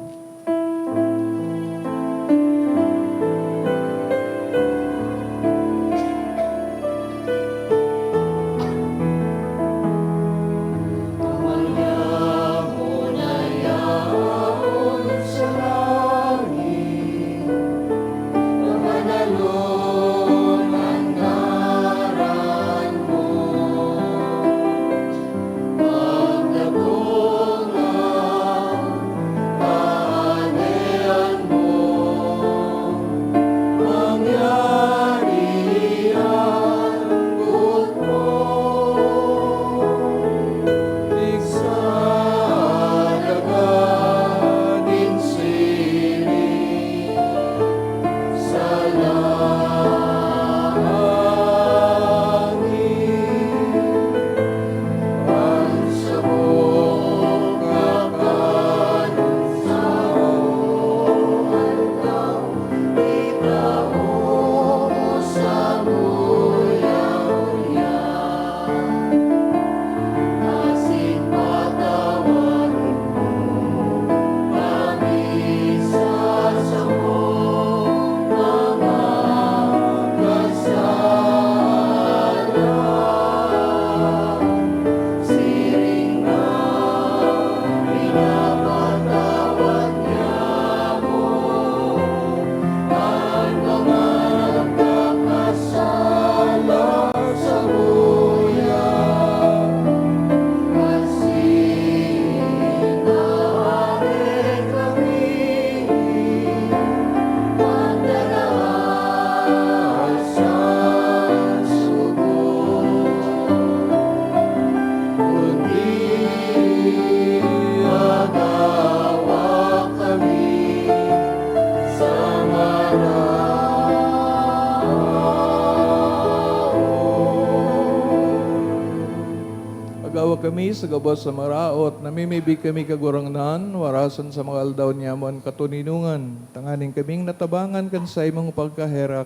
Ginhawa kami sa gabos sa maraot, namimibig kami kagurangnan, warasan sa mga aldaw niya mo ang katuninungan. Tanganing kaming natabangan kan sa imong pagkaherak,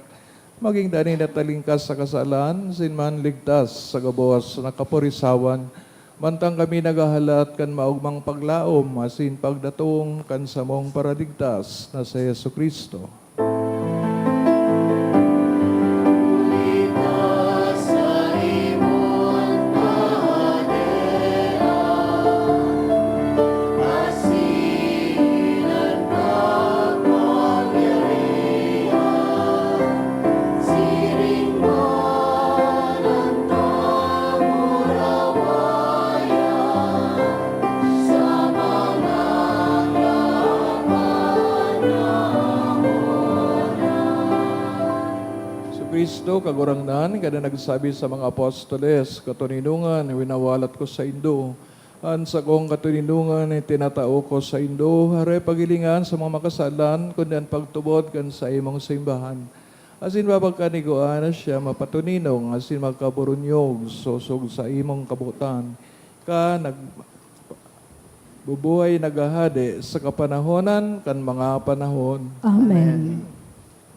maging dani natalingkas sa kasalan, sinman ligtas sa gabos na kapurisawan. Mantang kami nagahalat kan maugmang paglaom, asin pagdatong kan samong paradigtas na sa Yesu Kristo. Kristo, kagurangnan, kada nagsabi sa mga apostoles, katuninungan, winawalat ko sa Indo. An sa kong katuninungan, tinatao ko sa Indo, hare pagilingan sa mga makasalan, kundi ang pagtubod kan sa imong simbahan. Asin babagkaniguan na siya mapatuninong, asin magkaburunyog, sosog sa imong kabutan. Bubuhay nagahade sa kapanahonan kan mga panahon. Amen.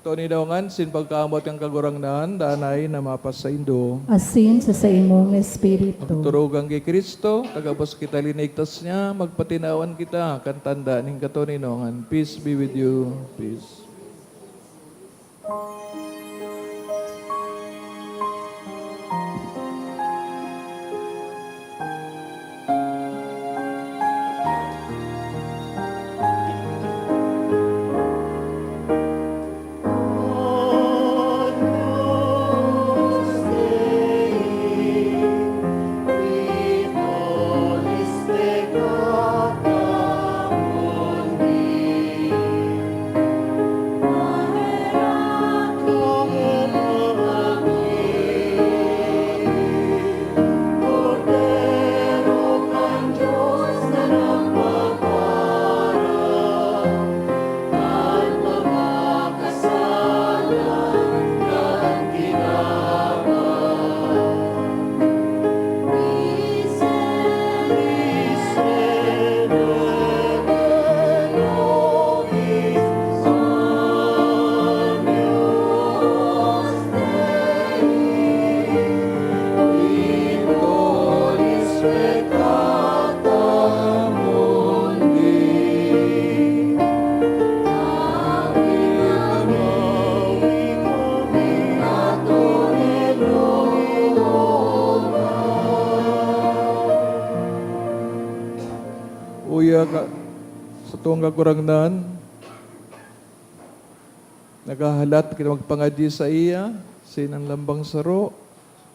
Tony dawngan, sin pagkaamot ang kagurangnan, danay na mapas sa Indo. Asin sa imong espiritu. Magturugang kay Kristo, tagabos kita linigtas niya, magpatinawan kita, kantanda ning katuninongan. Peace be with you. Peace. Uya ka sa tuwang kagurangnan, nagahalat kita magpangadyi sa iya, sinang lambang saro,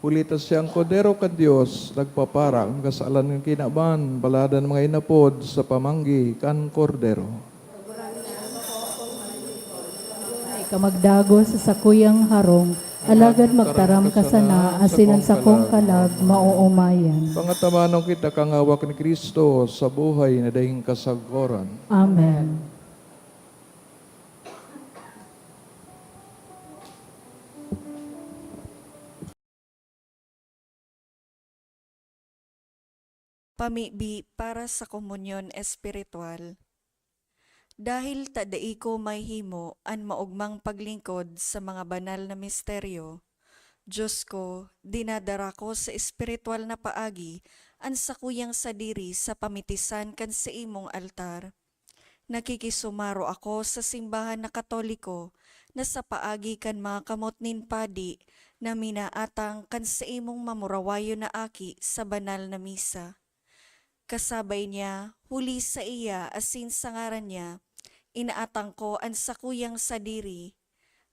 ulitas siyang kodero ka Diyos, nagpapara ang kasalan ng kinaban, baladan mga inapod sa pamanggi, kan kordero. Ay kamagdago sa sakuyang harong, alagad magtaram ka sana, asinan sa kong kalag, mauumayan. Pangatamanong kita kangawak ni Kristo sa buhay na dahing kasagoran. Amen. Pamibi para sa komunyon espiritual. Dahil tadai ko may himo an maugmang paglingkod sa mga banal na misteryo, Diyos ko, dinadara ko sa espiritual na paagi ang sakuyang sadiri sa pamitisan kan sa imong altar. Nakikisumaro ako sa simbahan na Katoliko na sa paagi kan mga kamot nin padi na minaatang kan sa imong mamurawayo na aki sa banal na misa. Kasabay niya, huli sa iya asin sa ngaran niya, inaatang ko ang sakuyang sadiri.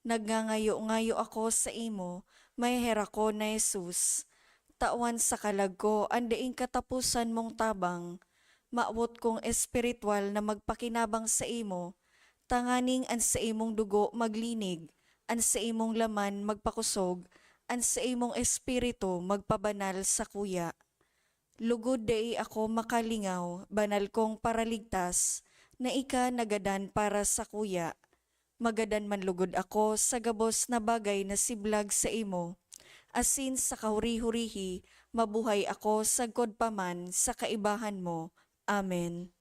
Nagngangayo-ngayo ako sa imo, may hera ko na Jesus. Tawan sa kalag ko, andaing katapusan mong tabang. Maawot kong espiritual na magpakinabang sa imo. Tanganing an sa imong dugo maglinig, an sa imong laman magpakusog, an sa imong espiritu magpabanal sa kuya. Lugod dai ako makalingaw, banal kong paraligtas, na ika nagadan para sa kuya. Magadan man lugod ako sa gabos na bagay na siblag sa imo. asin sa kahuri-hurihi, mabuhay ako sagkod paman sa kaibahan mo. Amen.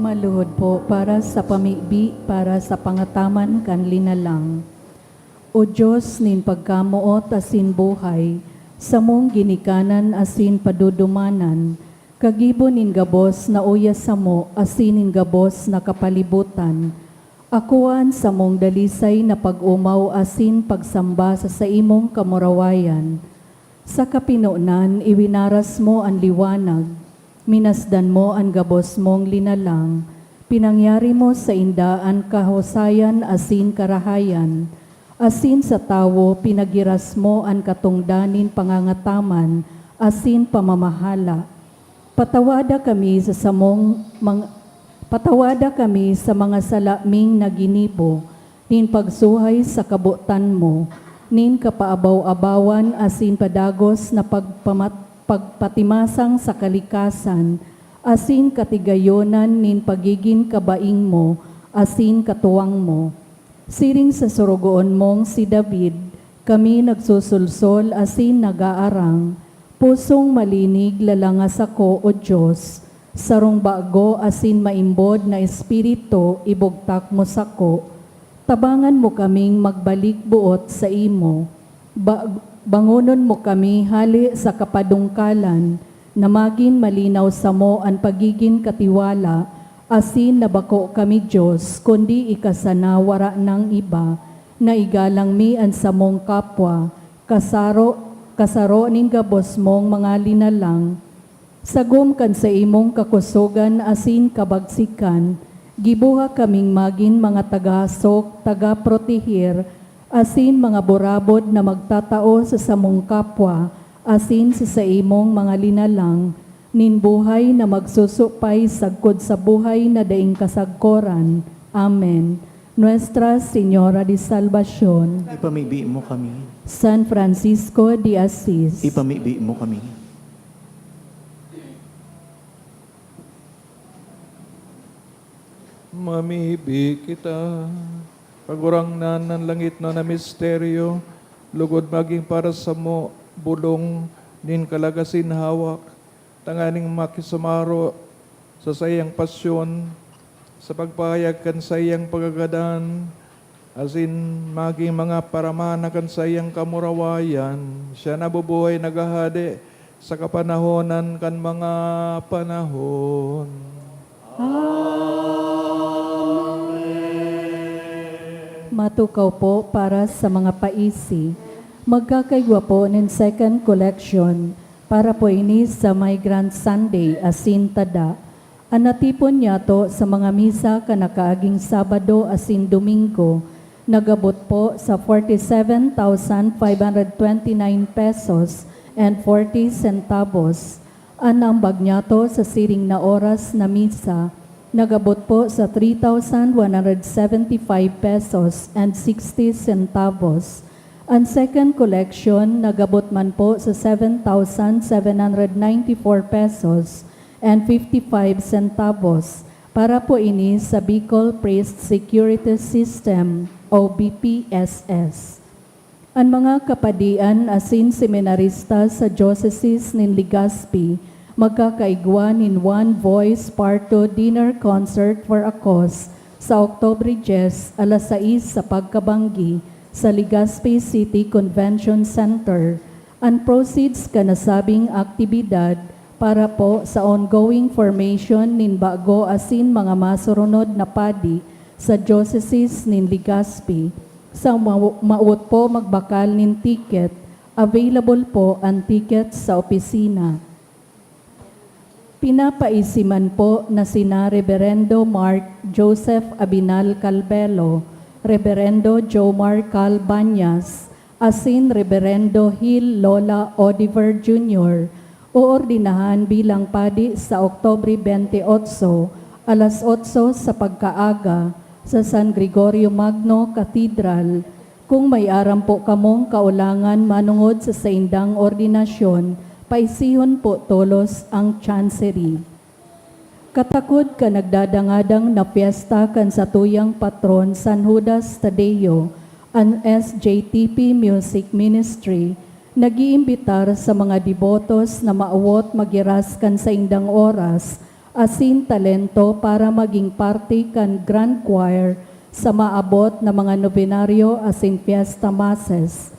Maluhod po para sa pamibi, para sa pangataman kan linalang. O Diyos, nin pagkamuot asin buhay, sa mong ginikanan asin padudumanan, Kagibo nin gabos na uyas sa mo, asin nin gabos na kapalibutan. Akuan sa mong dalisay na pag-umaw asin pagsamba sa imong kamurawayan. Sa kapinunan, iwinaras mo ang liwanag. Minasdan mo ang gabos mong linalang. Pinangyari mo sa indaan kahusayan asin karahayan. Asin sa tawo, pinagiras mo ang katungdanin pangangataman, asin pamamahala. Patawada kami sa mga salaming na ginibo, nin pagsuhay sa kabutan mo, nin kapaabaw-abawan asin padagos na pagpatimasang sa kalikasan, asin katigayonan nin pagiging kabaing mo, asin katuwang mo. Siring sa surugoon mong si David, kami nagsusulsol asin nagaarang, pusong malinig lalangas ako, O Diyos, sarong bago asin maimbod na espiritu, ibugtak mo sako. Tabangan mo kaming magbalik buot sa imo. Bangunon mo kami hali sa kapadungkalan, na maging malinaw sa mo ang pagiging katiwala, asin nabako kami Diyos, kundi ikasanawara ng iba, na igalang mi ang samong kapwa, kasaro ning gabos mong mga linalang, sagom kan sa imong kakusugan asin kabagsikan, gibuha kaming magin mga taga-asok, taga-protehir, asin mga burabod na magtatao sa samong kapwa, asin sa imong mga linalang, nin buhay na magsusupay sagkod sa buhay na daing kasagkoran. Amen. Nuestra Señora de Salvación, Ipamibi mo kami. San Francisco de Assis, Ipamibi mo kami. Mamibi kita, pagurang ng langit na misteryo, lugod maging para sa mo, bulong nin kalagasin hawak, tanganing makisumaro sa sayang pasyon, sa pagpahayag kan sayang pagagadan, asin maging mga paramana kan sayang kamurawayan, siya nabubuhay nagahade sa kapanahonan kan mga panahon. matukaw po para sa mga paisi. Magkakaigwa po ng second collection para po ini sa Migrant Sunday asin tada. Anatipon niya to sa mga misa kanakaaging Sabado asin Domingo. Nagabot po sa 47,529 pesos and 40 centavos. Anambag niya to sa siring na oras na misa. Nagabot po sa 3,175 pesos and 60 centavos. Ang second collection, nagabot man po sa 7,794 pesos and 55 centavos para po ini sa Bicol Priest Security System o BPSS. Ang mga kapadian asin seminarista sa Diocese nin Legazpi magkakaigwa nin One Voice Parto Dinner Concert for a Cause sa October 10 alas 6 sa Pagkabanggi sa Legazpi City Convention Center. Ang proceeds kanasabing aktibidad para po sa ongoing formation nin bago asin mga masurunod na padi sa Diocese nin Legazpi. Sa maut po magbakal nin ticket, available po ang ticket sa opisina. Pinapaisiman po na sina Reverendo Mark Joseph Abinal Calvelo, Reverendo Jomar Cal Banyas, asin Reverendo Hill Lola Odiver Jr., uordinahan bilang padi sa Oktubre 28, alas 8 sa pagkaaga sa San Gregorio Magno Cathedral. Kung may aram po kamong kaulangan manungod sa saindang ordinasyon, paisihon po tolos ang chancery. Katakod ka nagdadangadang na piyesta kan sa tuyang patron San Judas Tadeo, ang SJTP Music Ministry, nag-iimbitar sa mga devotos na maawot magiras kan sa indang oras, asin talento para maging parte kan Grand Choir sa maabot na mga nobenaryo asin fiesta masses.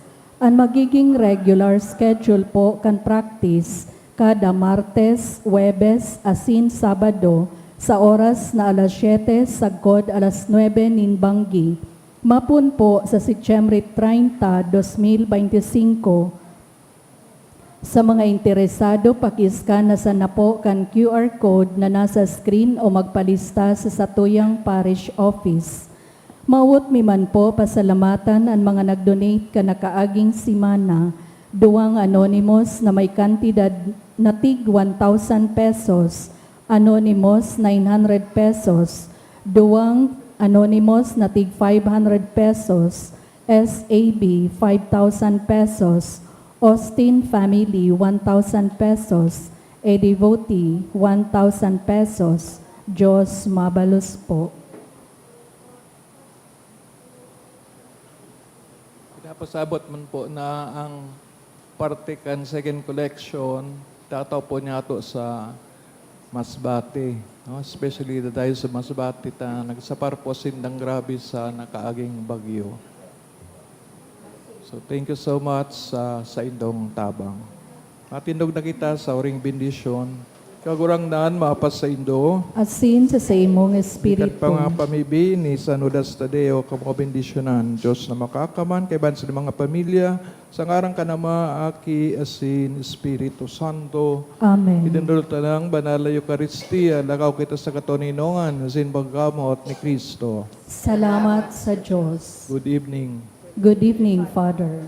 Ang magiging regular schedule po kan practice kada Martes, Huwebes, asin Sabado, sa oras na alas 7, sagkod alas 9 nin Banggi. Mapun po sa Setyembre 30, 2025. Sa mga interesado, pakiskan na sa napo kan QR code na nasa screen o magpalista sa Satuyang Parish Office. Mawot mi man po pasalamatan ang mga nag-donate ka na kaaging simana, duwang anonymous na may kantidad na tig 1,000 pesos, anonymous 900 pesos, duwang anonymous na tig 500 pesos, SAB 5,000 pesos, Austin Family 1,000 pesos, a devotee 1,000 pesos. Diyos mabalos po. Pinapasabot man po na ang parte kan second collection, tataw po niya to sa Masbate. No? Especially dahil sa Masbate ta nagsapar po sindang grabe sa nakaaging bagyo. So thank you so much sa indong tabang. Matindog na kita sa oring bendisyon. Kagurang naan maapas sa indo. Asin sa imong Ikat espiritu. pa nga pamibi ni San Judas Tadeo kamo bendisyonan. Diyos na makakaman kay ban sa mga pamilya. Sa ngarang ka na maaki asin Espiritu Santo. Amen. Idendol talang banal na Eucharistia. Lakaw kita sa katoninongan. Asin pagkamot ni Kristo. Salamat sa Diyos. Good evening. Good evening, Father.